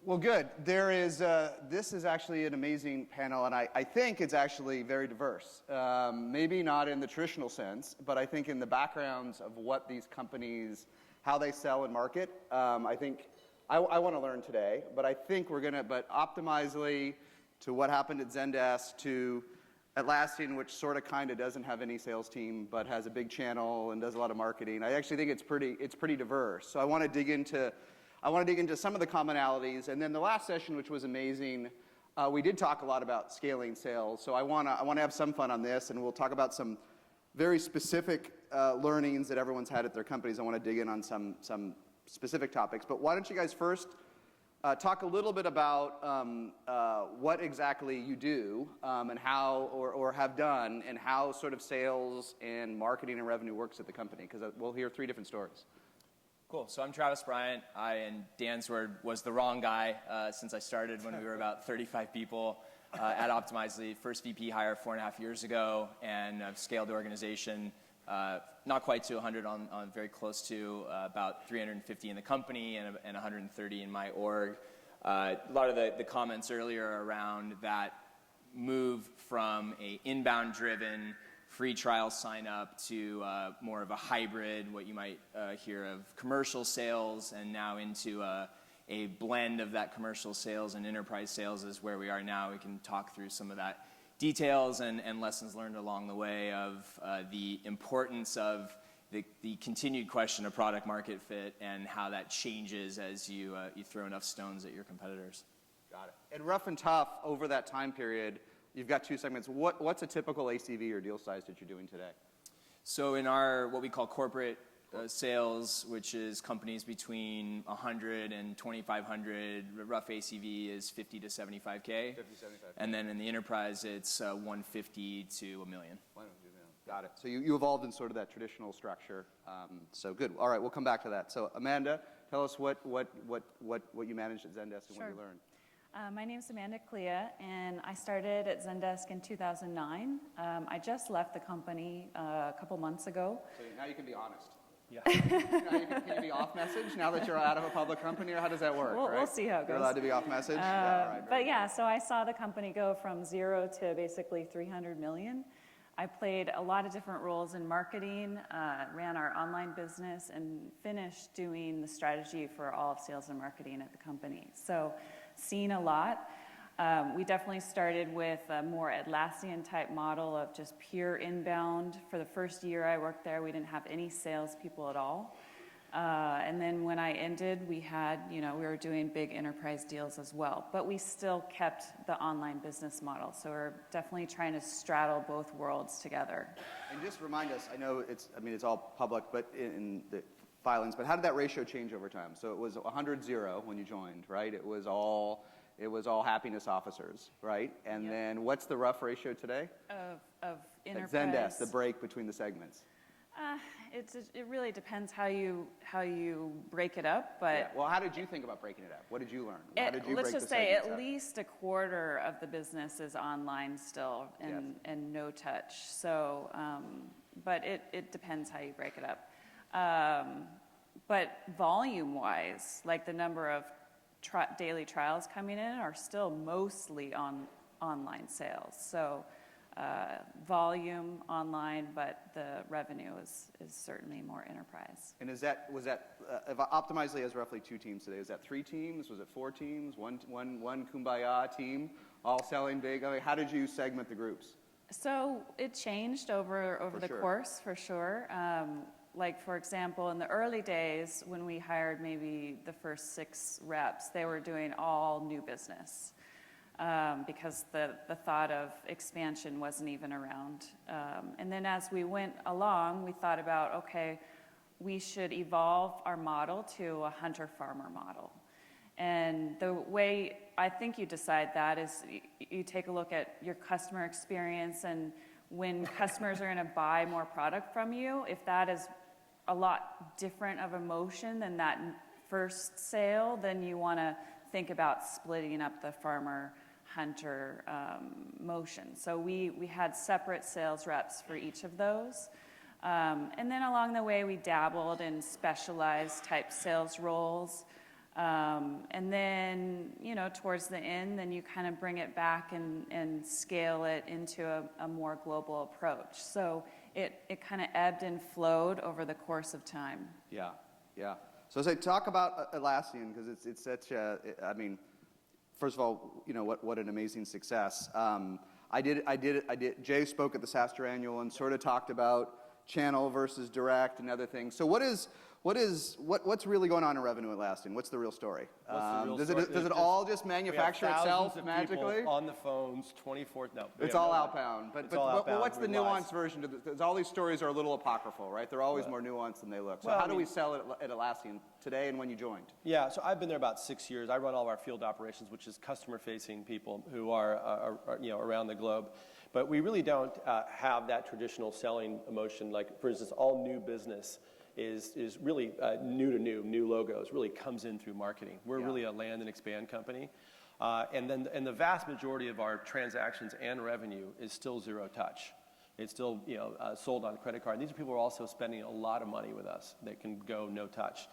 Well, good. This is actually an amazing panel, and I think it's actually very diverse. Maybe not in the traditional sense, but I think in the backgrounds of what these companies, how they sell and market. I think I want to learn today, but I think but Optimizely, to what happened at Zendesk, to Atlassian, which sort of kind of doesn't have any sales team, but has a big channel and does a lot of marketing. I actually think it's pretty diverse. So I want to dig into some of the commonalities, and then the last session, which was amazing, we did talk a lot about scaling sales. So I want to have some fun on this, and we'll talk about some very specific learnings that everyone's had at their companies. I want to dig in on some specific topics. But why don't you guys first talk a little bit about what exactly you do and how, or have done, and how sort of sales and marketing and revenue works at the company, because we'll hear 3 different stories. Cool. So I'm Travis Bryant. And Dan's word was the wrong guy since I started when we were about 35 people at Optimizely. First VP hire 4.5 years ago, and I've scaled the organization not quite to 100, on very close to about 350 in the company and 130 in my org. A lot of the comments earlier around that move from a inbound driven free trial sign up to more of a hybrid, what you might hear of commercial sales, and now into a blend of that commercial sales and enterprise sales is where we are now. We can talk through some of that details and lessons learned along the way of the importance of the continued question of product market fit and how that changes as you throw enough stones at your competitors. Got it. And rough and tough over that time period, you've got 2 segments. What's a typical ACV or deal size that you're doing today? So in our, what we call corporate sales, which is companies between 100 and 2,500, rough ACV is 50 to 75K. 50, 75K. And then in the enterprise, it's 150 to $1 million. Got it. So you evolved in sort of that traditional structure. So good. All right, we'll come back to that. So Amanda, tell us what you managed at Zendesk and Sure. what you learned. My name is Amanda KLEHA, and I started at Zendesk in 2009. I just left the company a couple months ago. So now you can be honest. Yeah. Can you be off message now that you're out of a public company, or how does that work? We'll see how it goes. You're allowed to be off message? Yeah, all right, so I saw the company go from 0 to basically 300 million. I played a lot of different roles in marketing, ran our online business, and finished doing the strategy for all of sales and marketing at the company. So seen a lot. We definitely started with a more Atlassian type model of just pure inbound. For the first year I worked there, we didn't have any salespeople at all. And then when I ended, we had, we were doing big enterprise deals as well, but we still kept the online business model. So we're definitely trying to straddle both worlds together. And just remind us, I know it's all public, but in the filings, but how did that ratio change over time? So it was 100-0 when you joined, right? It was all happiness officers, right? And Yep. then what's the rough ratio today? Of enterprise. At Zendesk, the break between the segments. It really depends how you break it up, but Yeah. Well, how did you think about breaking it up? What did you learn? How did you let's break just the say segments at up? least a quarter of the business is online still, and no touch. So, but it depends how you break it up. But volume-wise, like the number of daily trials coming in are still mostly on online sales. So. Volume online, but the revenue is certainly more enterprise. And was that Optimizely has roughly 2 teams today? Is that 3 teams? Was it 4 teams? One kumbaya team, all selling big? I mean, how did you segment the groups? So it changed over the course, for sure. Like, for example, in the early days when we hired maybe the first 6 reps, they were doing all new business. Because the thought of expansion wasn't even around. And then as we went along, we thought about, okay, we should evolve our model to a hunter-farmer model. And the way I think you decide that is you take a look at your customer experience, and when customers are going to buy more product from you, if that is a lot different of a motion than that first sale, then you want to think about splitting up the farmer-hunter motion. So we had separate sales reps for each of those. And then along the way, we dabbled in specialized type sales roles. And then, towards the end, then you kind of bring it back and scale it into a more global approach. So it kind of ebbed and flowed over the course of time. Yeah, yeah. So as I talk about Atlassian, because it's such a, I mean, first of all, what an amazing success. Jay spoke at the SaaStr annual and sort of talked about channel versus direct and other things. So what's really going on in revenue at Atlassian? What's the real story? Does it all just manufacture itself magically? On the phones, 24. No, it's all outbound. But what's the nuanced version? Because all these stories are a little apocryphal, right? They're always more nuanced than they look. So how do we sell it at Atlassian today and when you joined? Yeah, so I've been there about 6 years. I run all of our field operations, which is customer-facing people who are around the globe. But we really don't have that traditional selling motion. Like, for instance, all new business is really new logos, really comes in through marketing. We're really a land and expand company. And the vast majority of our transactions and revenue is still zero touch. It's still sold on credit card. And these are people who are also spending a lot of money with us that can go no touch.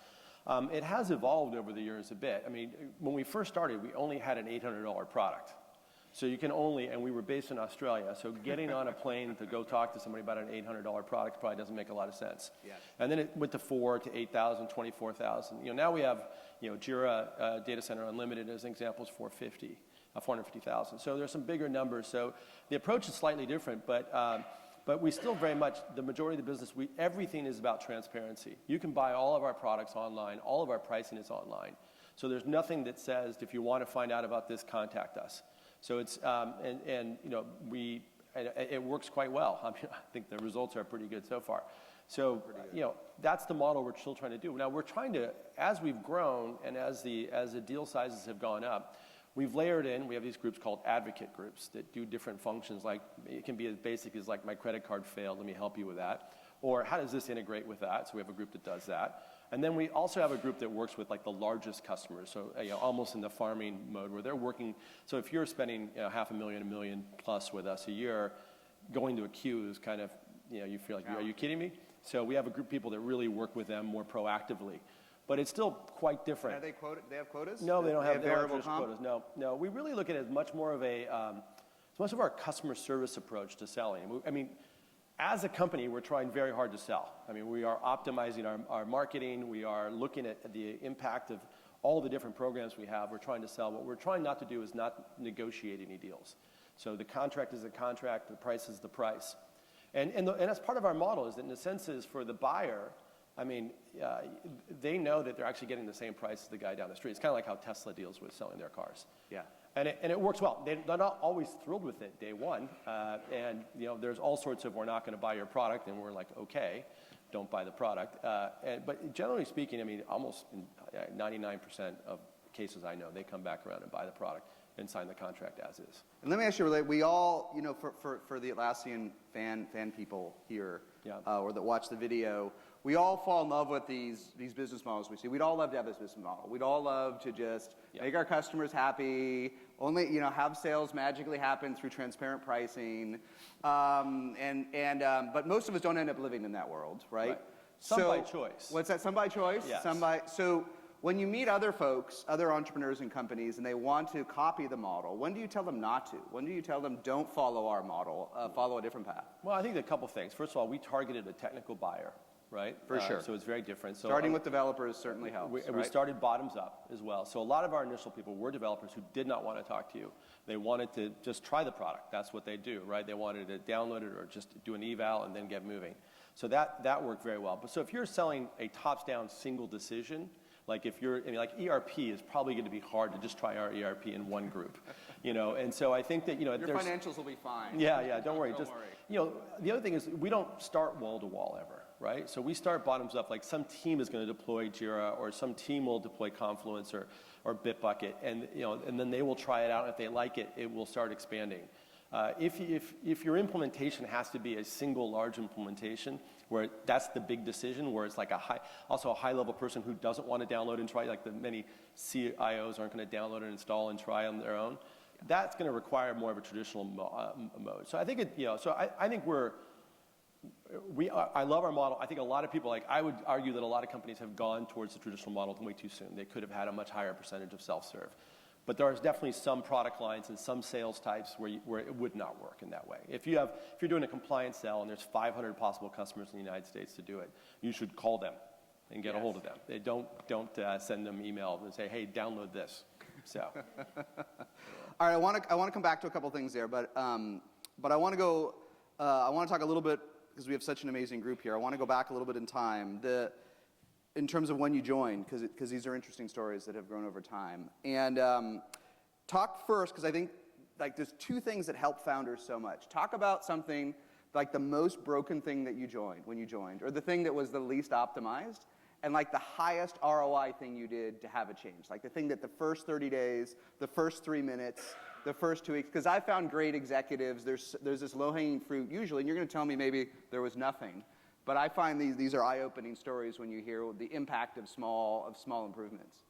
It has evolved over the years a bit. I mean, when we first started, we only had an $800 product. So you can only, and we were based in Australia, so getting on a plane to go talk to somebody about an $800 product probably doesn't make a lot of sense. Yeah. And then it went to 4,000 to 8,000, 24,000. Now we have, Jira Data Center Unlimited as an example is 450,000. So there's some bigger numbers. So the approach is slightly different, but we still very much, the majority of the business, everything is about transparency. You can buy all of our products online. All of our pricing is online. So there's nothing that says, if you want to find out about this, contact us. So it's, it works quite well. I mean, I think the results are pretty good so far. So, that's the model we're still trying to do. Now we're trying to, as we've grown and as the deal sizes have gone up, we've layered in, we have these groups called advocate groups that do different functions. Like, it can be as basic as like, my credit card failed, let me help you with that. Or how does this integrate with that? So we have a group that does that. And then we also have a group that works with like the largest customers, so almost in the farming mode where they're working. So if you're spending $500,000, $1 million plus with us a year, going to a queue is kind of, you feel like, are you kidding me? So we have a group of people that really work with them more proactively. But it's still quite different. And are they have quotas? No, they don't have variable comp? quotas. No. We really look at it as much more of it's much of our customer service approach to selling. I mean, as a company, we're trying very hard to sell. I mean, we are optimizing our marketing. We are looking at the impact of all the different programs we have. We're trying to sell. What we're trying not to do is not negotiate any deals. So the contract is the contract, the price is the price. And that's part of our model, is that in a sense is for the buyer, I mean, they know that they're actually getting the same price as the guy down the street. It's kind of like how Tesla deals with selling their cars. Yeah. And it works well. They're not always thrilled with it day one. There's all sorts of, we're not going to buy your product, and we're like, okay, don't buy the product. But generally speaking, I mean, almost 99% of cases I know, they come back around and buy the product and sign the contract as is. And let me ask you, we all, for the Atlassian fan people here, or that watch the video, we all fall in love with these business models we see. We'd all love to have this business model. We'd all love to just make our customers happy, only, have sales magically happen through transparent pricing. But most of us don't end up living in that world, right? Some by choice. What's that? Some by choice? Yes. So when you meet other folks, other entrepreneurs and companies, and they want to copy the model, when do you tell them not to? When do you tell them don't follow our model, follow a different path? Well, I think a couple things. First of all, we targeted a technical buyer. Right? For sure. So it's very different. So starting with developers certainly helps. We started bottoms up as well. So a lot of our initial people were developers who did not want to talk to you. They wanted to just try the product. That's what they do, right? They wanted to download it or just do an eval and then get moving. So that worked very well. But so if you're selling a tops-down single decision, like if you're, like ERP is probably going to be hard to just try our ERP in one group, And so I think that, your financials will be fine. Yeah, don't worry. Don't worry. The other thing is we don't start wall to wall ever. Right? So we start bottoms up, like some team is going to deploy Jira, or some team will deploy Confluence or Bitbucket, and then they will try it out, and if they like it, it will start expanding. If your implementation has to be a single large implementation, where that's the big decision, where it's like a high level person who doesn't want to download and try, like the many CIOs aren't going to download and install and try on their own, that's going to require more of a traditional mode. So I think I think I love our model. I think a lot of people, I would argue that a lot of companies have gone towards the traditional model way too soon. They could have had a much higher percentage of self-serve. But there's definitely some product lines and some sales types where it would not work in that way. If you're doing a compliance sale and there's 500 possible customers in the United States to do it, you should call them and get a hold of them. They don't send them email and say, hey, download this. So. All right, I want to come back to a couple things there, but I want to go. I want to talk a little bit, because we have such an amazing group here. I want to go back a little bit in time, in terms of when you joined, because these are interesting stories that have grown over time. And talk first, because I think there's two things that help founders so much. Talk about something like the most broken thing that when you joined, or the thing that was the least optimized, and the highest ROI thing you did to have a change. The thing that the first 30 days, the first 3 minutes, the first 2 weeks, because I found great executives, there's this low-hanging fruit usually, and you're going to tell me maybe there was nothing, but I find these are eye-opening stories when you hear the impact of small improvements.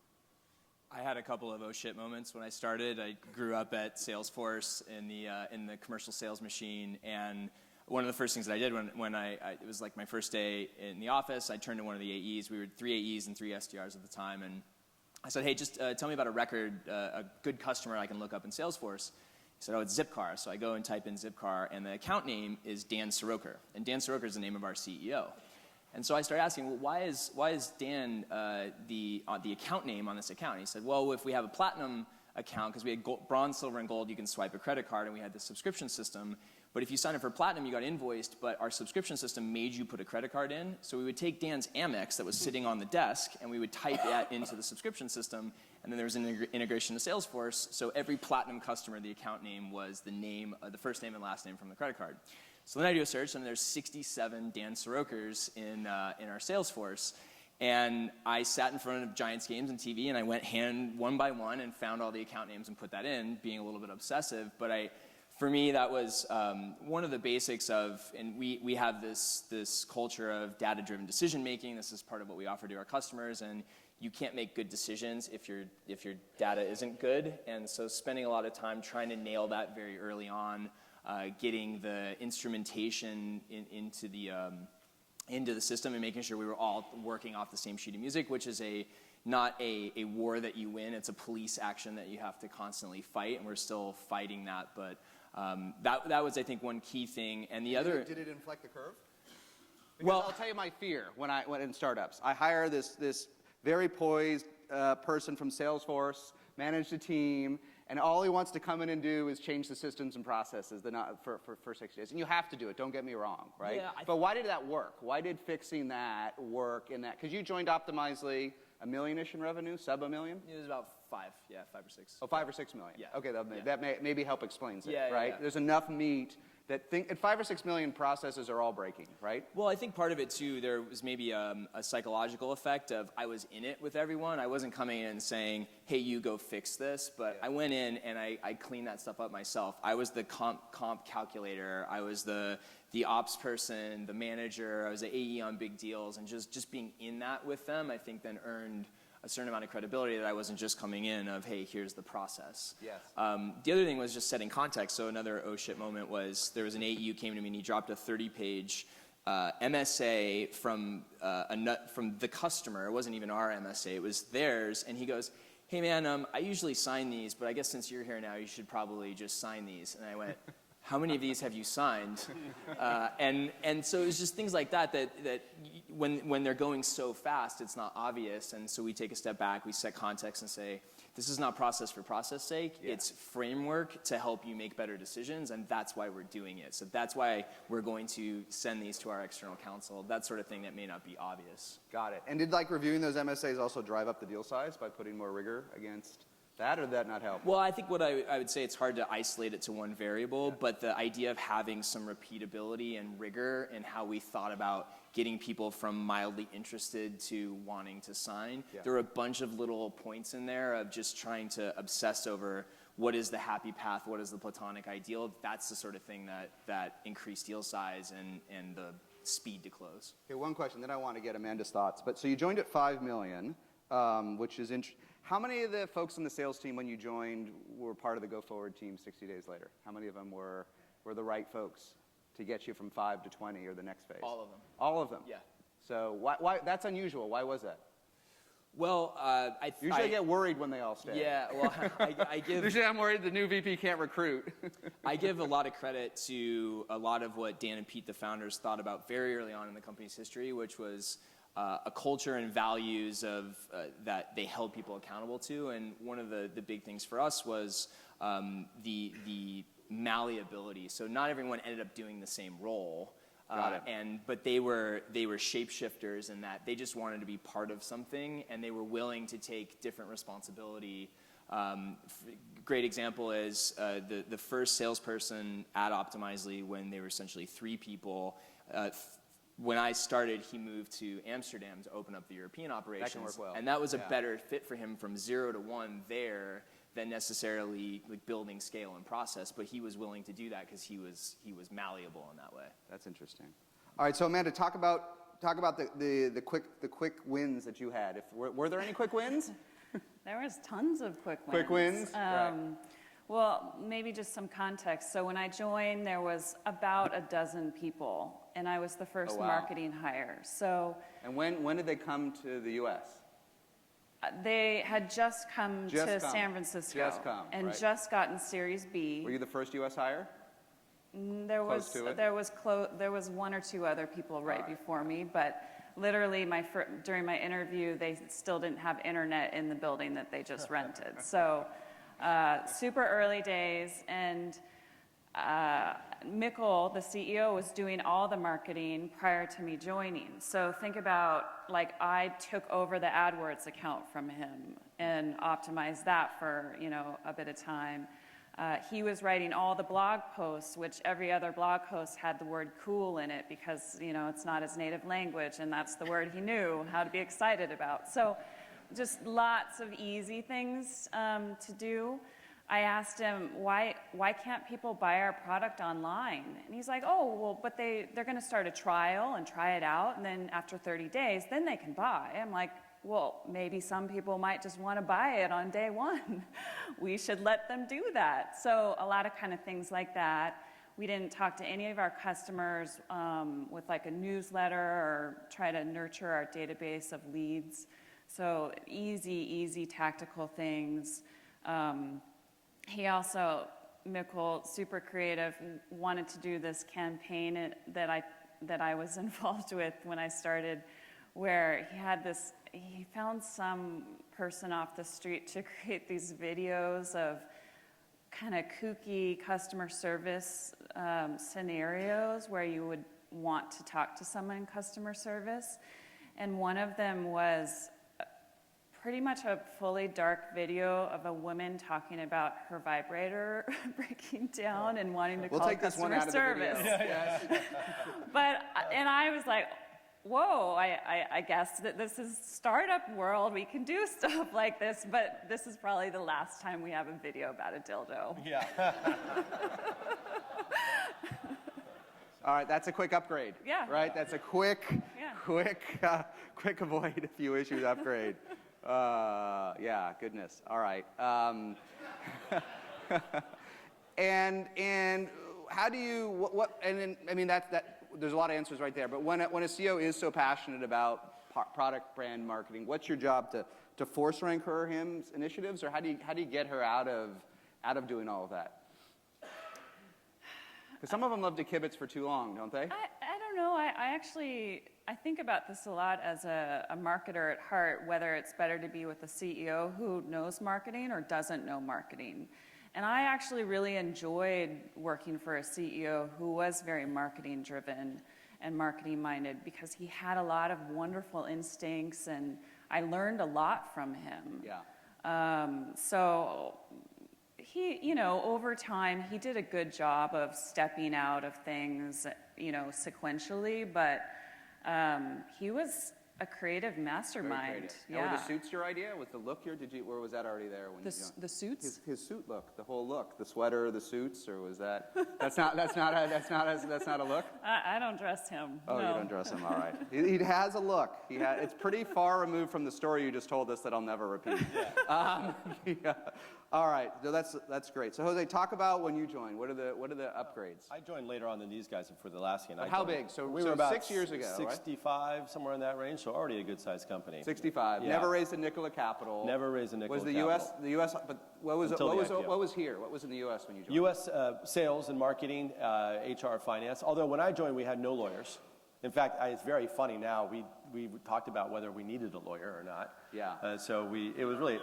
I had a couple of oh shit moments when I started. I grew up at Salesforce in the commercial sales machine, and one of the first things that I did when it was my first day in the office, I turned to one of the AEs. We were 3 AEs and 3 SDRs at the time, and I said, hey, just tell me about a good customer I can look up in Salesforce. He said, oh, it's Zipcar. So I go and type in Zipcar, and the account name is Dan Soroker. And Dan Soroker is the name of our CEO. And so I started asking, well, why is Dan the account name on this account? And he said, well, if we have a platinum account, because we had bronze, silver, and gold, you can swipe a credit card, and we had this subscription system. But if you sign up for platinum, you got invoiced, but our subscription system made you put a credit card in. So we would take Dan's Amex that was sitting on the desk, and we would type that into the subscription system, and then there was an integration to Salesforce. So every platinum customer, the account name was the first name and last name from the credit card. So then I do a search, and there's 67 Dan Sorokers in our Salesforce. And I sat in front of Giants games and TV, and I went one by one and found all the account names and put that in, being a little bit obsessive. But for me, that was one of the basics of, and we have this culture of data-driven decision-making. This is part of what we offer to our customers, and you can't make good decisions if your data isn't good. And so spending a lot of time trying to nail that very early on, getting the instrumentation into the system and making sure we were all working off the same sheet of music, which is not a war that you win. It's a police action that you have to constantly fight, and we're still fighting that. But that was, I think, one key thing. And the other... Did it inflect the curve? Because I'll tell you my fear when in startups. I hire this very poised person from Salesforce, manage the team, and all he wants to come in and do is change the systems and processes for 6 days. And you have to do it, don't get me wrong, right? Yeah, but why did that work? Why did fixing that work in that? Because you joined Optimizely, $1 million-ish in revenue, sub $1 million? It was about 5 or 6. Oh, 5 or 6 million. Yeah. Okay, that may maybe help explains it, yeah, right? Yeah. There's enough meat that at 5 or 6 million processes are all breaking, right? Well, I think part of it too, there was maybe a psychological effect of I was in it with everyone. I wasn't coming in and saying, hey, you go fix this, but I went in and I cleaned that stuff up myself. I was the comp calculator. I was the ops person, the manager. I was the AE on big deals, and just being in that with them, I think then earned a certain amount of credibility that I wasn't just coming in of, hey, here's the process. Yes. The other thing was just setting context. So another oh shit moment was there was an AE who came to me and he dropped a 30-page MSA from the customer. It wasn't even our MSA, it was theirs. And he goes, hey man, I usually sign these, but I guess since you're here now, you should probably just sign these. And I went, how many of these have you signed? And so it was just things like that when they're going so fast, it's not obvious. And so we take a step back, we set context and say, this is not process for process sake. Yeah. It's framework to help you make better decisions, and that's why we're doing it. So that's why we're going to send these to our external counsel, that sort of thing that may not be obvious. Got it. And did reviewing those MSAs also drive up the deal size by putting more rigor against that, or did that not help? Well, I think what I would say, it's hard to isolate it to one variable, but the idea of having some repeatability and rigor in how we thought about getting people from mildly interested to wanting to sign. Yeah. There were a bunch of little points in there of just trying to obsess over what is the happy path, what is the platonic ideal. That's the sort of thing that increased deal size and the speed to close. Okay, one question, then I want to get Amanda's thoughts. But so you joined at 5 million, which is interesting. How many of the folks on the sales team when you joined were part of the Go Forward team 60 days later? How many of them were the right folks? to get you from 5 to 20 or the next phase? All of them. All of them? Yeah. So why that's unusual. Why was that? Well, Usually I get worried when they all stay. Yeah, well, I give... Usually I'm worried the new VP can't recruit. I give a lot of credit to a lot of what Dan and Pete, the founders, thought about very early on in the company's history, which was a culture and values of that they held people accountable to. And one of the big things for us was the malleability. So not everyone ended up doing the same role. But they were shapeshifters in that they just wanted to be part of something, and they were willing to take different responsibility. Great example is the first salesperson at Optimizely, when they were essentially 3 people. When I started, he moved to Amsterdam to open up the European operations. That can work well. And that was a better fit for him from 0 to 1 there than necessarily like building scale and process, but he was willing to do that because he was malleable in that way. That's interesting. All right, so Amanda, talk about the quick wins that you had. Were there any quick wins? There was tons of quick wins. Quick wins? Right. Well, maybe just some context. So when I joined, there was about a dozen people, and I was the first marketing hire. So. And when did they come to the U.S.? They had just come to San Francisco and just gotten Series B. Were you the first U.S. hire? There was 1 or 2 other people right before me, but literally during my interview, they still didn't have internet in the building that they just rented. So super early days, and Mikkel, the CEO, was doing all the marketing prior to me joining. So think about, like, I took over the AdWords account from him and optimized that for, a bit of time. He was writing all the blog posts, which every other blog post had the word cool in it because, it's not his native language, and that's the word he knew how to be excited about. So just lots of easy things to do. I asked him, why can't people buy our product online? And he's like, oh, well, but they're going to start a trial and try it out, and then after 30 days, then they can buy. I'm like, well, maybe some people might just want to buy it on day 1. We should let them do that. So a lot of kind of things like that. We didn't talk to any of our customers with like a newsletter or try to nurture our database of leads. So easy tactical things. He also, Mikkel, super creative, wanted to do this campaign that I was involved with when I started, where he found some person off the street to create these videos of kind of kooky customer service scenarios where you would want to talk to someone in customer service. And one of them was pretty much a fully dark video of a woman talking about her vibrator breaking down and wanting to call customer service. And I was like, whoa, I guess that this is startup world. We can do stuff like this, but this is probably the last time we have a video about a dildo. Yeah. All right, that's a quick upgrade. Yeah. Right? That's a quick avoid a few issues upgrade. Yeah, goodness. All right. And how do you there's a lot of answers right there. But when a CEO is so passionate about product brand marketing, what's your job to force rank her or him's initiatives, or how do you get her out of doing all of that? Because some of them love to kibitz for too long, don't they? I don't know. I think about this a lot as a marketer at heart, whether it's better to be with a CEO who knows marketing or doesn't know marketing. And I actually really enjoyed working for a CEO who was very marketing driven and marketing minded, because he had a lot of wonderful instincts, and I learned a lot from him. Yeah. So he, over time, he did a good job of stepping out of things, sequentially, but he was a creative mastermind. Very creative. Yeah. Were the suits your idea? Was the look or was that already there? The suits? His suit look, the whole look, the sweater, the suits, or was that? That's not a look. I don't dress him. Oh, no. You don't dress him. All right. He has a look. It's pretty far removed from the story you just told us that I'll never repeat. Yeah. All right, so that's great. So Jose, talk about when you joined. What are the upgrades? I joined later on than these guys for the Atlassian. How big? So we were about 6 years ago, 65, right? Somewhere in that range. So already a good sized company. 65. Yeah. Never raised a nickel of capital. Never raised a nickel. Was of the capital. U.S. But what was here? What was in the U.S. when you joined? U.S. Sales and marketing, HR, finance. Although when I joined, we had no lawyers. In fact, it's very funny now. We talked about whether we needed a lawyer or not. Yeah. It was really.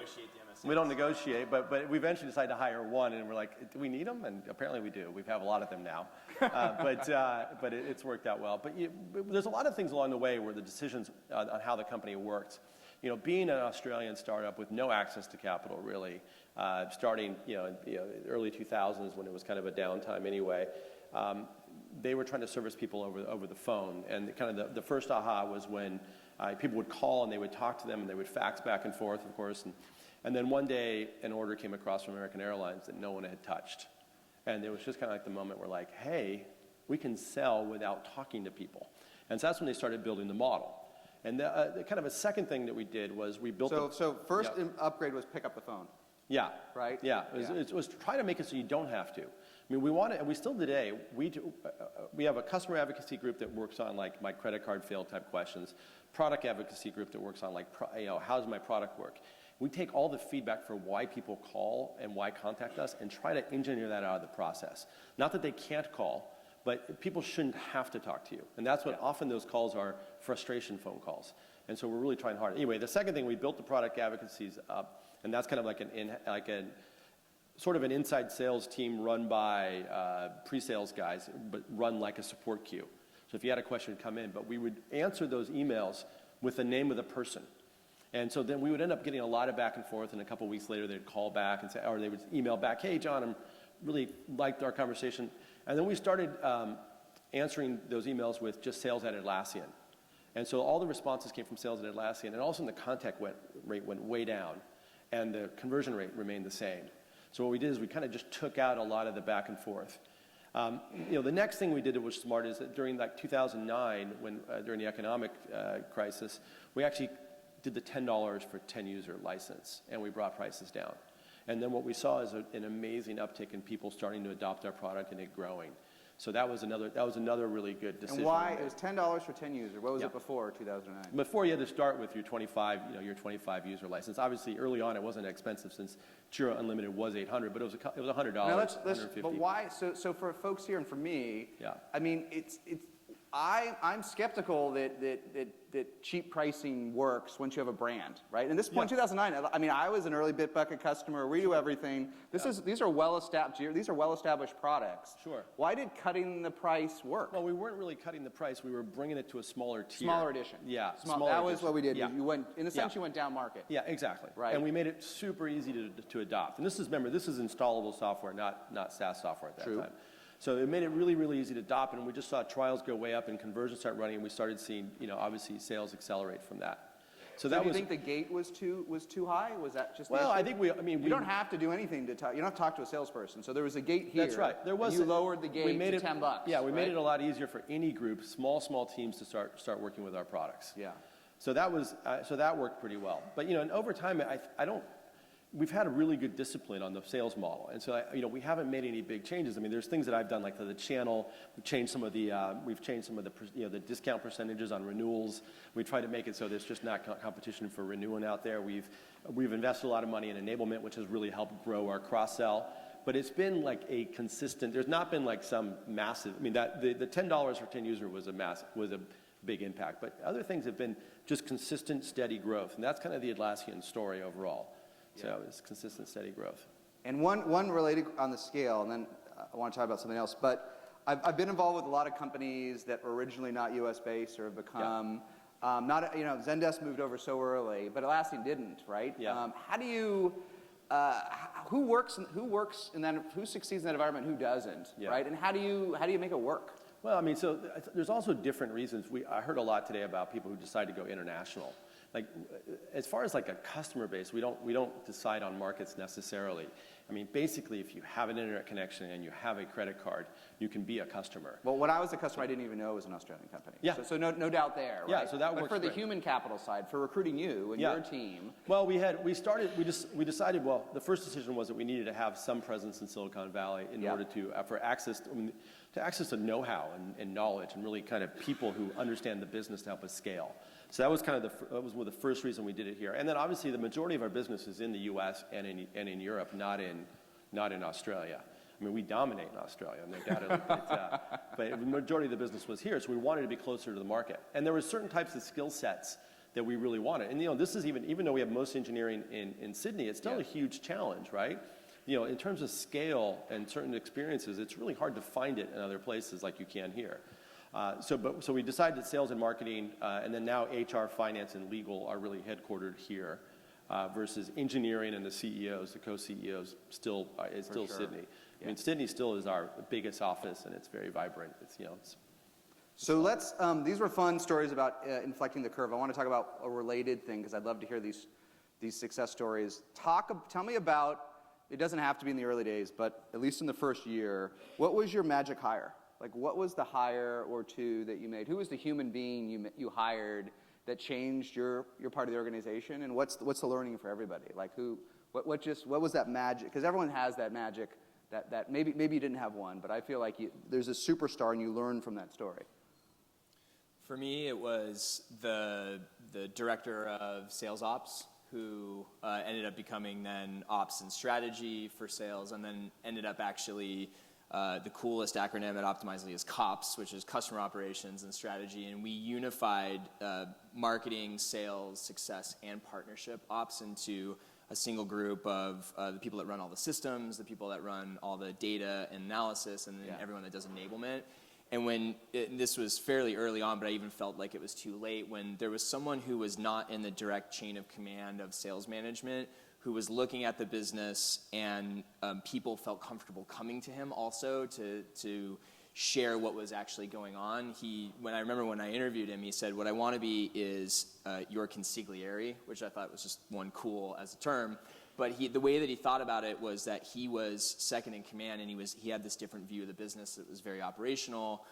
We don't negotiate, but we eventually decided to hire one, and we're like, do we need them? And apparently we do. We have a lot of them now, but it's worked out well. But there's a lot of things along the way where the decisions on how the company worked. You know, being an Australian startup with no access to capital, really, starting early 2000s when it was kind of a downtime anyway. They were trying to service people over the phone, and kind of the first aha was when people would call and they would talk to them and they would fax back and forth, of course. And then one day, an order came across from American Airlines that no one had touched. And it was just kind of like the moment where like, hey, we can sell without talking to people. And so that's when they started building the model. And the kind of a second thing that we did was we built So first upgrade was pick up the phone. Yeah. Right? Yeah. It was try to make it so you don't have to. I mean, we want to, and we still today, we have a customer advocacy group that works on like my credit card fail type questions, product advocacy group that works on like, how does my product work? We take all the feedback for why people call and why contact us and try to engineer that out of the process. Not that they can't call, but people shouldn't have to talk to you. And that's what often those calls are, frustration phone calls. And so we're really trying hard. Anyway, the second thing, we built the product advocacies up, and that's kind of like sort of an inside sales team run by pre-sales guys, but run like a support queue. So if you had a question, come in, but we would answer those emails with the name of the person. And so then we would end up getting a lot of back and forth, and a couple weeks later they'd call back and say, or they would email back, hey John, I really liked our conversation. And then we started answering those emails with just sales at Atlassian. And so all the responses came from sales at Atlassian, and all of a sudden the contact rate went way down, and the conversion rate remained the same. So what we did is we kind of just took out a lot of the back and forth. The next thing we did that was smart is that during like 2009, when during the economic crisis, we actually did the $10 for 10 user license, and we brought prices down. And then what we saw is an amazing uptick in people starting to adopt our product and it growing. So that was another really good decision. And why? It was $10 for 10 users. What was it before 2009? Before, you had to start with your 25 user license. Obviously, early on, it wasn't expensive since Jira Unlimited was $800, but it was $100. Now let's $150. but why? So for folks here and for me, Yeah. I mean, I'm skeptical that cheap pricing works once you have a brand, right? And this point, 2009. I mean, I was an early Bitbucket customer. We do everything. These are well-established products. Sure. Why did cutting the price work? Well, we weren't really cutting the price. We were bringing it to a smaller tier. Smaller edition. Yeah. That was what we did. Yeah. You went, in a sense, you went down market. Yeah, exactly. Right. And we made it super easy to adopt. And this is installable software, not SaaS software at that time. So it made it really, really easy to adopt, and we just saw trials go way up and conversions start running, and we started seeing, obviously sales accelerate from that. So that do you think the gate was too high? Was that just? Well, I think you don't have to do anything to talk. You don't have to talk to a salesperson. So there was a gate here. That's right. There was. You lowered the gate to $10. Yeah, we made it a lot easier for any group, small teams to start working with our products. Yeah. So that worked pretty well. But and over time, we've had a really good discipline on the sales model, and so we haven't made any big changes. I mean, there's things that I've done like the channel. We've changed some of the the discount percentages on renewals. We try to make it so there's just not competition for renewing out there. We've invested a lot of money in enablement, which has really helped grow our cross sell. But it's been like a consistent. There's not been like some massive. I mean, that the $10 for 10 user was a big impact. But other things have been just consistent, steady growth, and that's kind of the Atlassian story overall. So it's consistent, steady growth. And one related on the scale, and then I want to talk about something else, but I've been involved with a lot of companies that were originally not US based or have become, Zendesk moved over so early, but Atlassian didn't, right? Yeah. How do you, who succeeds in that environment, who doesn't, right? And how do you make it work? Well, I mean, so there's also different reasons. I heard a lot today about people who decide to go international. Like, as far as like a customer base, we don't decide on markets necessarily. I mean, basically, if you have an internet connection and you have a credit card, you can be a customer. Well, when I was a customer, I didn't even know it was an Australian company. Yeah. So no doubt there, right? Yeah, so that works But for the great. human capital side, for recruiting you and your team. Well, we decided, well, the first decision was that we needed to have some presence in Silicon Valley in order to, for access, to access to know-how and knowledge and really kind of people who understand the business to help us scale. So that was kind of the first reason we did it here. And then obviously the majority of our business is in the US and in Europe, not in Australia. I mean, we dominate in Australia, no doubt, but the majority of the business was here, so we wanted to be closer to the market. And there were certain types of skill sets that we really wanted. And this is even though we have most engineering in Sydney, it's still a huge challenge, right? In terms of scale and certain experiences, it's really hard to find it in other places like you can here. So we decided that sales and marketing, and then now HR, finance, and legal are really headquartered here, versus engineering and the CEOs, the co-CEOs, still Sydney. I mean, Sydney still is our biggest office, and it's very vibrant. So let's, these were fun stories about inflecting the curve. I want to talk about a related thing, because I'd love to hear these success stories. Tell me about, it doesn't have to be in the early days, but at least in the first year, what was your magic hire? Like, what was the hire or two that you made? Who was the human being you hired that changed your part of the organization? And what's the learning for everybody? Like, what was that magic? Because everyone has that magic that maybe you didn't have one, but I feel like there's a superstar and you learn from that story. For me, it was the director of sales ops, who ended up becoming then ops and strategy for sales, and then ended up actually, the coolest acronym at Optimizely is COPS, which is Customer Operations and Strategy, and we unified marketing, sales, success, and partnership ops into a single group of the people that run all the systems, the people that run all the data and analysis, and then everyone that does enablement. And this was fairly early on, but I even felt like it was too late, when there was someone who was not in the direct chain of command of sales management, who was looking at the business, and people felt comfortable coming to him also to share what was actually going on. I remember when I interviewed him, he said, "What I want to be is your consigliere," which I thought was just one cool as a term. But the way that he thought about it was that he was second in command, and he had this different view of the business that was very operational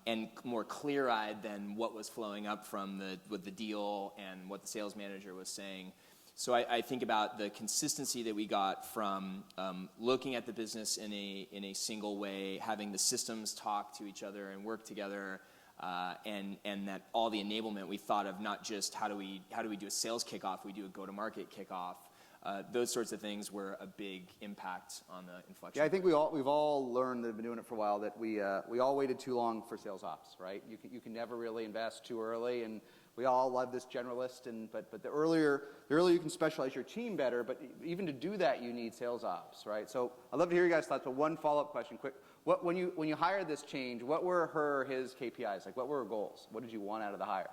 and more clear-eyed than what was flowing up from with the deal and what the sales manager was saying. So I think about the consistency that we got from looking at the business in a single way, having the systems talk to each other and work together, and that all the enablement we thought of, not just how do we do a sales kickoff, we do a go-to-market kickoff. Those sorts of things were a big impact on the inflection. Yeah, I think we've all learned that have been doing it for a while that we all waited too long for sales ops, right? You can never really invest too early, and we all love this generalist, but the earlier you can specialize your team better, but even to do that you need sales ops, right? So I'd love to hear you guys' thoughts, but one follow-up question, quick. When you hired this change, what were his KPIs? Like, what were her goals? What did you want out of the hire?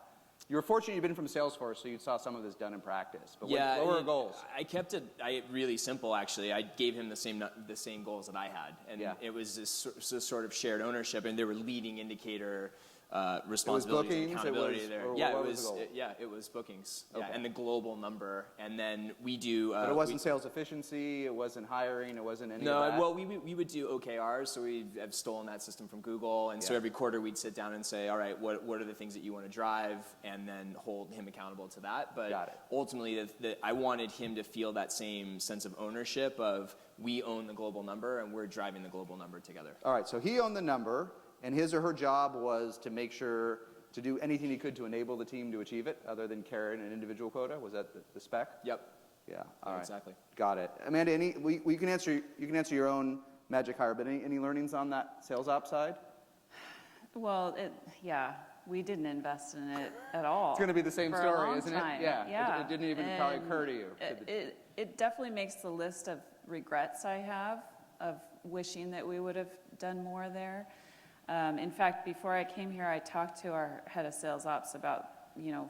You were fortunate you'd been from Salesforce, so you saw some of this done in practice. But what were her goals? I kept it really simple, actually. I gave him the same goals that I had, and it was this sort of shared ownership, and there were leading indicator responsibilities and accountability there. It was bookings. Okay. Yeah, and the global number, and then we do. But it wasn't sales efficiency. It wasn't hiring. It wasn't any of that. No, well, we would do OKRs, so we have stolen that system from Google, and so every quarter we'd sit down and say, all right, what are the things that you want to drive, and then hold him accountable to that. But ultimately, I wanted him to feel that same sense of ownership of we own the global number and we're driving the global number together. All right, so he owned the number. And his or her job was to make sure to do anything he could to enable the team to achieve it, other than carrying an individual quota. Was that the spec? Yep. Yeah. All right. Exactly. Got it. Amanda, you can answer your own magic hire, but any learnings on that sales ops side? Well, we didn't invest in it at all. It's going to be the same story, isn't it? Yeah. It didn't even probably occur to you. It definitely makes the list of regrets I have of wishing that we would have done more there. In fact, before I came here, I talked to our head of sales ops about,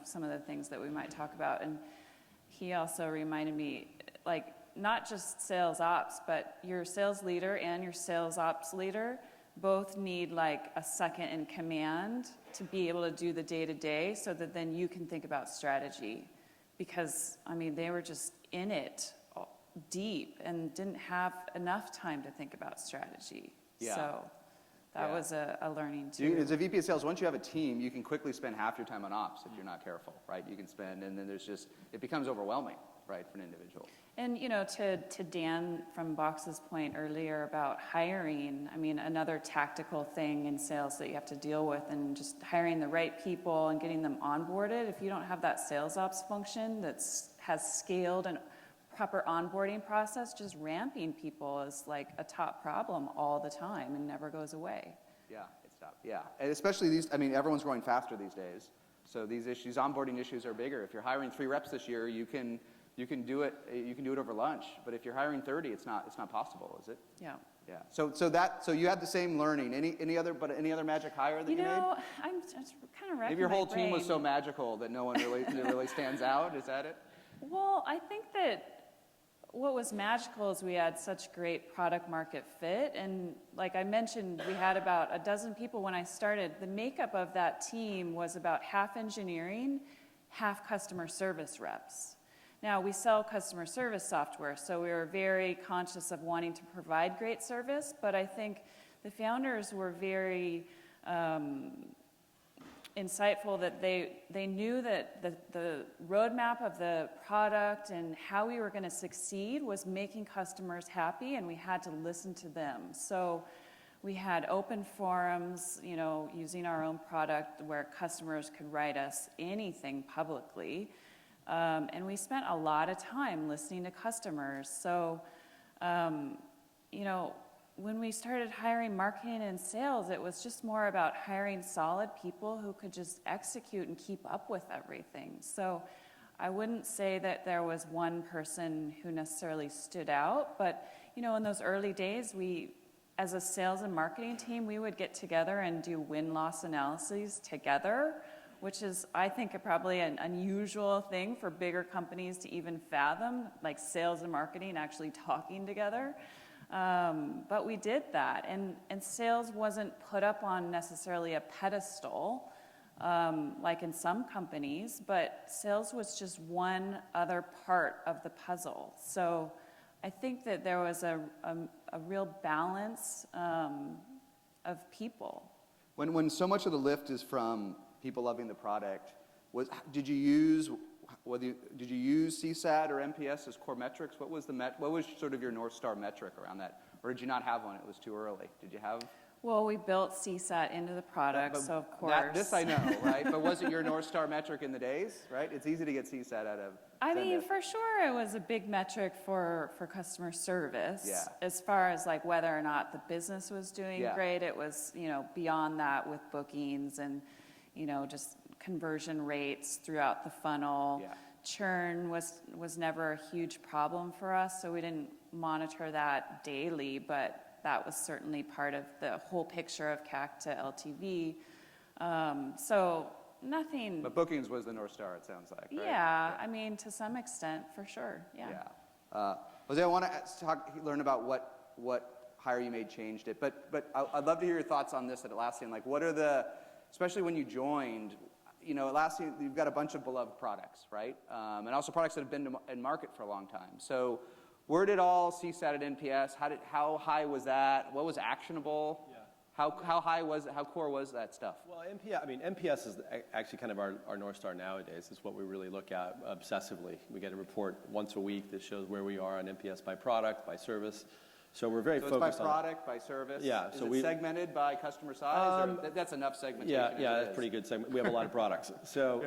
some of the things that we might talk about. And he also reminded me, like, not just sales ops, but your sales leader and your sales ops leader both need like a second in command to be able to do the day-to-day, so that then you can think about strategy. Because, they were just in it deep and didn't have enough time to think about strategy. Yeah. So that Yeah. was a learning too. As a VP of sales, once you have a team, you can quickly spend half your time on ops if you're not careful, right? You can spend, and then it becomes overwhelming, right, for an individual. And to Dan from Box's point earlier about hiring, I mean, another tactical thing in sales that you have to deal with, and just hiring the right people and getting them onboarded. If you don't have that sales ops function has scaled and proper onboarding process, just ramping people is like a top problem all the time and never goes away. Yeah, it's tough. Yeah, and especially everyone's growing faster these days. So these onboarding issues are bigger. If you're hiring 3 reps this year, you can do it over lunch. But if you're hiring 30, it's not possible, is it? Yeah. Yeah. So you had the same learning. Any other magic hire that you made? I'm just kind of racking Maybe your whole my team was brain. so magical that no one really stands out. Is that it? Well, I think that what was magical is we had such great product market fit. And like I mentioned, we had about a dozen people when I started. The makeup of that team was about half engineering, half customer service reps. Now, we sell customer service software, so we were very conscious of wanting to provide great service, but I think the founders were very insightful that they knew that the roadmap of the product and how we were going to succeed was making customers happy, and we had to listen to them. So we had open forums, using our own product where customers could write us anything publicly. And we spent a lot of time listening to customers. So, when we started hiring marketing and sales, it was just more about hiring solid people who could just execute and keep up with everything. So I wouldn't say that there was one person who necessarily stood out, but, in those early days, as a sales and marketing team, we would get together and do win-loss analyses together, which is, I think, probably an unusual thing for bigger companies to even fathom, like sales and marketing actually talking together. But we did that, and sales wasn't put up on necessarily a pedestal, like in some companies, but sales was just one other part of the puzzle. So I think that there was a real balance of people. When so much of the lift is from people loving the product, did you use CSAT or NPS as core metrics? What was sort of your North Star metric around that? Or did you not have one? It was too early. Did you have? Well, we built CSAT into the product, so of course. This I know, right? But was it your North Star metric in the days, right? It's easy to get CSAT out of I mean, Zendesk. for sure it was a big metric for customer service. Yeah. As far as like whether or not the business was doing great, it was, beyond that with bookings and, just conversion rates throughout the funnel. Yeah. Churn was never a huge problem for us, so we didn't monitor that daily, but that was certainly part of the whole picture of CAC to LTV. So nothing. But bookings was the North Star, it sounds like, right? Yeah, I mean, to some extent, for sure, yeah. Jose, I want to learn about what hire you made changed it, but I'd love to hear your thoughts on this at Atlassian. Like, what are especially when you joined, Atlassian, you've got a bunch of beloved products, right? And also products that have been in market for a long time. So where did all CSAT and NPS, how high was that? What was actionable? Yeah. How high was it? How core was that stuff? Well, NPS is actually kind of our North Star nowadays. It's what we really look at obsessively. We get a report once a week that shows where we are on NPS by product, by service. So we're very focused on... it's by product, by service? Yeah. Is it segmented by customer size? Or that's enough segmentation. Yeah, that's pretty good segment. We have a lot of products. So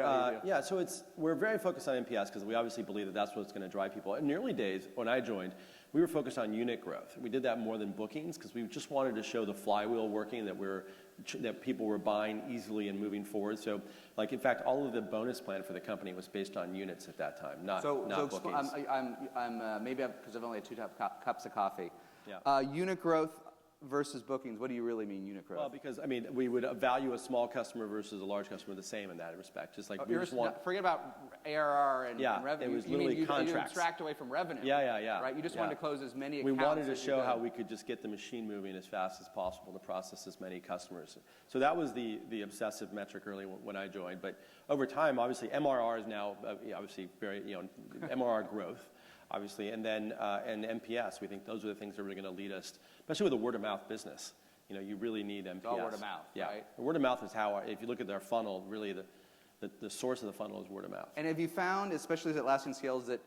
we're very focused on NPS because we obviously believe that that's what's going to drive people. In the early days, when I joined, we were focused on unit growth. We did that more than bookings because we just wanted to show the flywheel working, that people were buying easily and moving forward. So, in fact, all of the bonus plan for the company was based on units at that time, not bookings. Maybe because I've only had 2 cups of coffee. Yeah. Unit growth versus bookings, what do you really mean, unit growth? Well, because, we would value a small customer versus a large customer the same in that respect. Just like forget about ARR and revenue. It was literally contracts. You abstract away from revenue. Yeah. Right? You just wanted to close as many accounts. We wanted to show how we could just get the machine moving as fast as possible to process as many customers. So that was the obsessive metric early when I joined. But over time, obviously, MRR is now obviously very, MRR growth. obviously, and then and NPS. We think those are the things that are really going to lead us, especially with a word-of-mouth business. You know, you really need NPS. It's all word of mouth, yeah. right? Word of mouth is how, if you look at their funnel, really the source of the funnel is word of mouth. And have you found, especially as Atlassian scales, that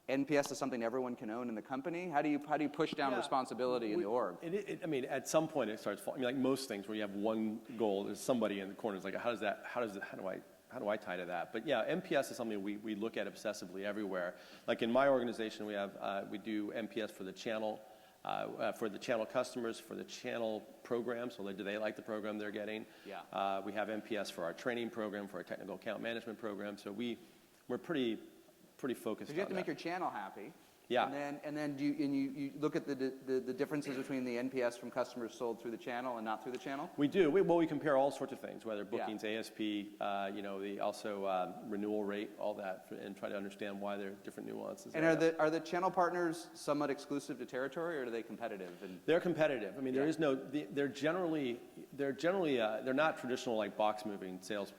NPS is something everyone can own in the company? How do you push down responsibility in the org? I mean, at some point it starts falling. I mean, like most things where you have one goal, there's somebody in the corner who's like, how do I tie to that? But yeah, NPS is something we look at obsessively everywhere. Like in my organization, we do NPS for the channel customers, for the channel program. So do they like the program they're getting? Yeah. We have NPS for our training program, for our technical account management program. So we're pretty focused on that. Because you have to make your channel happy. Yeah. And then you look at the differences between the NPS from customers sold through the channel and not through the channel? We do. We compare all sorts of things, whether bookings, ASP, also renewal rate, all that, and try to understand why there are different nuances. And are the channel partners somewhat exclusive to territory, or are they competitive? They're competitive. I mean, there is no. They're generally they're not traditional like box moving sales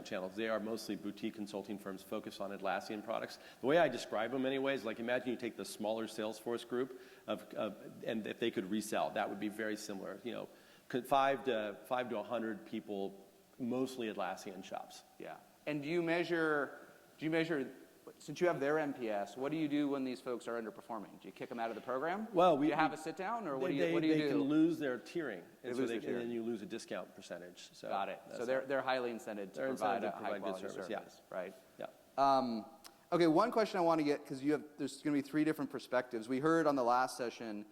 channels. They are mostly boutique consulting firms focused on Atlassian products. The way I describe them, anyways, like imagine you take the smaller Salesforce group and if they could resell, that would be very similar. 5 to 100 people, mostly Atlassian shops. Yeah. And do you measure, since you have their NPS, what do you do when these folks are underperforming? Do you kick them out of the program? Well, do you have a sit down, or what do you do? They can lose their tiering, and and then you lose a discount percentage. So got it. So they're highly incented to provide a high quality service. Yeah. Right. Yeah. Okay, one question I want to get, because there's going to be 3 different perspectives. We heard on the last session,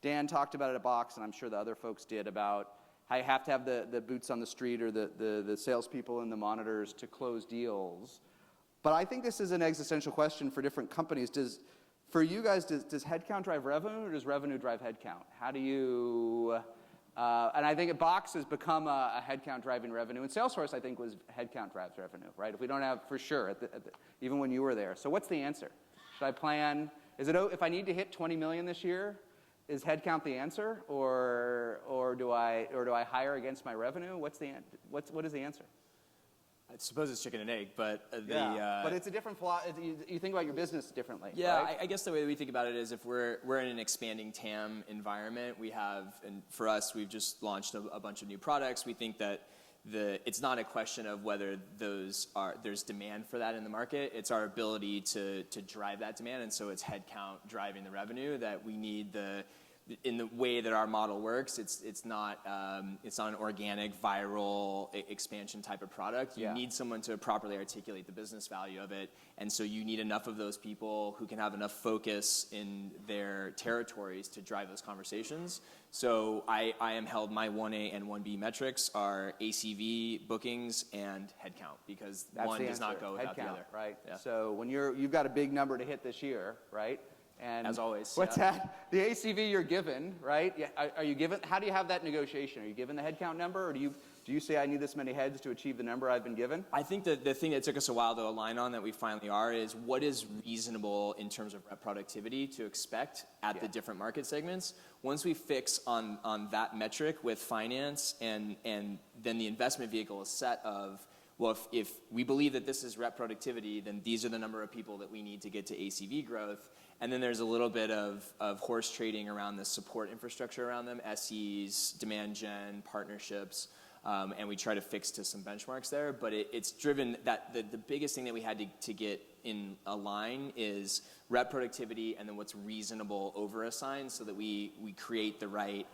Dan talked about it at Box, and I'm sure the other folks did, about how you have to have the boots on the street or the salespeople and the monitors to close deals. But I think this is an existential question for different companies. For you guys, does headcount drive revenue, or does revenue drive headcount? How do you... and I think at Box has become a headcount driving revenue. And Salesforce, I think, was headcount drives revenue, right? If we don't have, for sure, even when you were there. So what's the answer? Should I plan? If I need to hit 20 million this year, is headcount the answer, or do I hire against my revenue? What is the answer? I suppose it's chicken and egg, but but it's a different you think about your business differently. Yeah, right? I guess the way we think about it is if we're in an expanding TAM environment, and for us, we've just launched a bunch of new products. We think that it's not a question of whether there's demand for that in the market. It's our ability to drive that demand, and so it's headcount driving the revenue that we need. In the way that our model works, it's not an organic, viral expansion type of product. You need someone to properly articulate the business value of it, and so you need enough of those people who can have enough focus in their territories to drive those conversations. So I am held, my 1A and 1B metrics are ACV, bookings, and headcount, because one does not go without the other. Right? Yeah. So when you've got a big number to hit this year, right? And as always, what's that? The ACV you're given, right? Are you given? How do you have that negotiation? Are you given the headcount number, or do you say I need this many heads to achieve the number I've been given? I think that the thing that took us a while to align on, that we finally are, is what is reasonable in terms of rep productivity to expect at the different market segments. Once we fix on that metric with finance, and then the investment vehicle is set of, well, if we believe that this is rep productivity, then these are the number of people that we need to get to ACV growth. And then there's a little bit of horse trading around the support infrastructure around them, SEs, demand gen, partnerships, and we try to fix to some benchmarks there. But it's driven that the biggest thing that we had to get in a line is rep productivity, and then what's reasonable over assigned, so that we create the right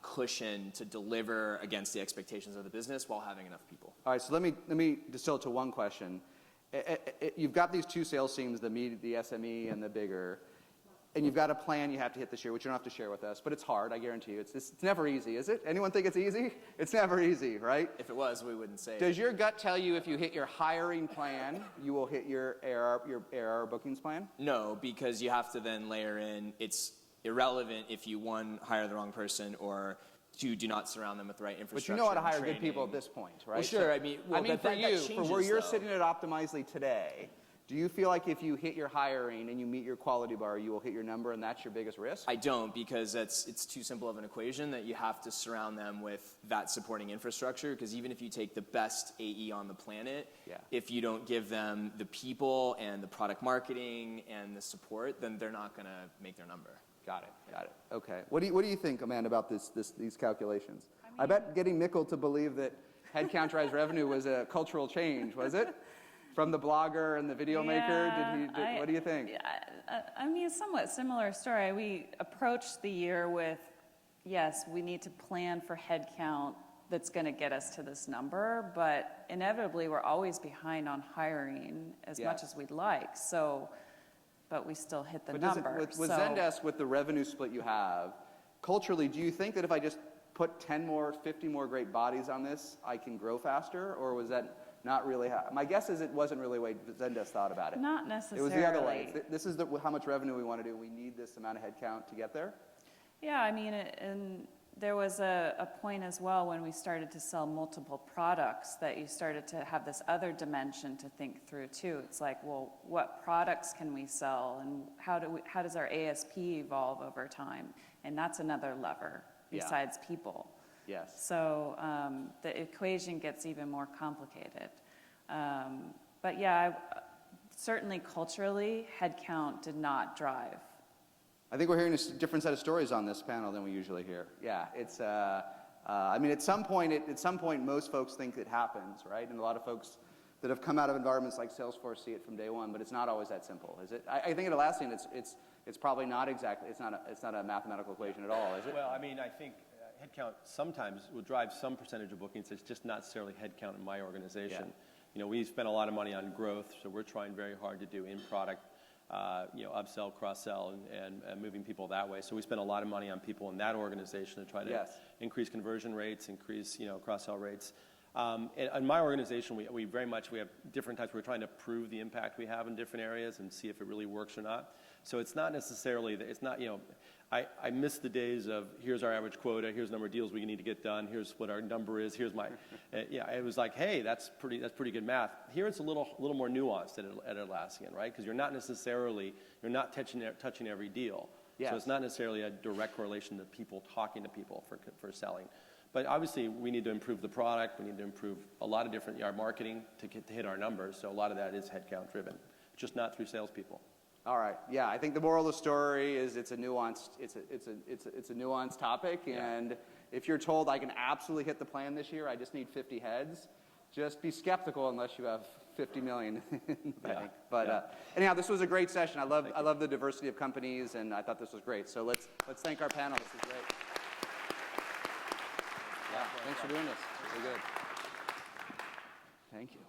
cushion to deliver against the expectations of the business while having enough people. All right, so let me distill it to one question. You've got these 2 sales teams, the SME and the bigger, and you've got a plan you have to hit this year, which you don't have to share with us, but it's hard, I guarantee you. It's never easy, is it? Anyone think it's easy? It's never easy, right? If it was, we wouldn't say it. Does your gut tell you if you hit your hiring plan, you will hit your ARR bookings plan? No, because you have to then layer in, it's irrelevant if you, 1, hire the wrong person, or 2, do not surround them with the right infrastructure. But you know how to hire training. good people at this point, right? Well, sure. So, for where you're sitting at Optimizely today, Do you feel like if you hit your hiring and you meet your quality bar, you will hit your number and that's your biggest risk? I don't, because it's too simple of an equation that you have to surround them with that supporting infrastructure, because even if you take the best AE on the planet, if you don't give them the people and the product marketing and the support, then they're not going to make their number. Got it. Okay. What do you think, Amanda, about these calculations? I bet getting Mikkel to believe that headcount drives revenue was a cultural change, was it? From the blogger and the video maker? What do you think? I mean, it's somewhat similar story. We approached the year with, yes, we need to plan for headcount that's going to get us to this number, but inevitably we're always behind on hiring as much as we'd like. So, but we still hit the number. With Zendesk, with the revenue split you have, culturally, do you think that if I just put 10 more, 50 more great bodies on this, I can grow faster? Or was that not really my guess is it wasn't really the way Zendesk thought about it. Not necessarily. It was the other way. This is how much revenue we want to do. We need this amount of headcount to get there. Yeah, I mean, and there was a point as well when we started to sell multiple products that you started to have this other dimension to think through too. It's like, well, what products can we sell, and how does our ASP evolve over time? And that's another lever besides people. Yes. So the equation gets even more complicated. But yeah, certainly culturally, headcount did not drive. I think we're hearing a different set of stories on this panel than we usually hear. Yeah, it's. I mean, at some point, most folks think it happens, right? And a lot of folks that have come out of environments like Salesforce see it from day one. But it's not always that simple, is it? I think at Atlassian, it's probably not exactly. It's not a mathematical equation at all, is it? Well, I mean, I think headcount sometimes will drive some percentage of bookings. It's just not necessarily headcount in my organization. Yeah. You know, we spend a lot of money on growth, so we're trying very hard to do in-product, upsell, cross-sell, and moving people that way. So we spend a lot of money on people in that organization to try to increase conversion rates, increase, cross-sell rates. And in my organization, we have different types. We're trying to prove the impact we have in different areas and see if it really works or not. So it's not necessarily, I miss the days of here's our average quota, here's the number of deals we need to get done, here's what our number is, here's my, it was like, hey, that's pretty good math. Here it's a little more nuanced at Atlassian, right? Because you're not touching every deal. Yes. So it's not necessarily a direct correlation to people talking to people for selling. But obviously, we need to improve the product. We need to improve a lot of different marketing to hit our numbers. So a lot of that is headcount driven, just not through salespeople. All right. Yeah, I think the moral of the story is it's a nuanced topic, and if you're told I can absolutely hit the plan this year, I just need 50 heads, just be skeptical unless you have 50 million in the bank. But anyhow, this was a great session. I love the diversity of companies, and I thought this was great. So let's thank our panel. This is great. Yeah, thanks for doing this. Very good. Thank you.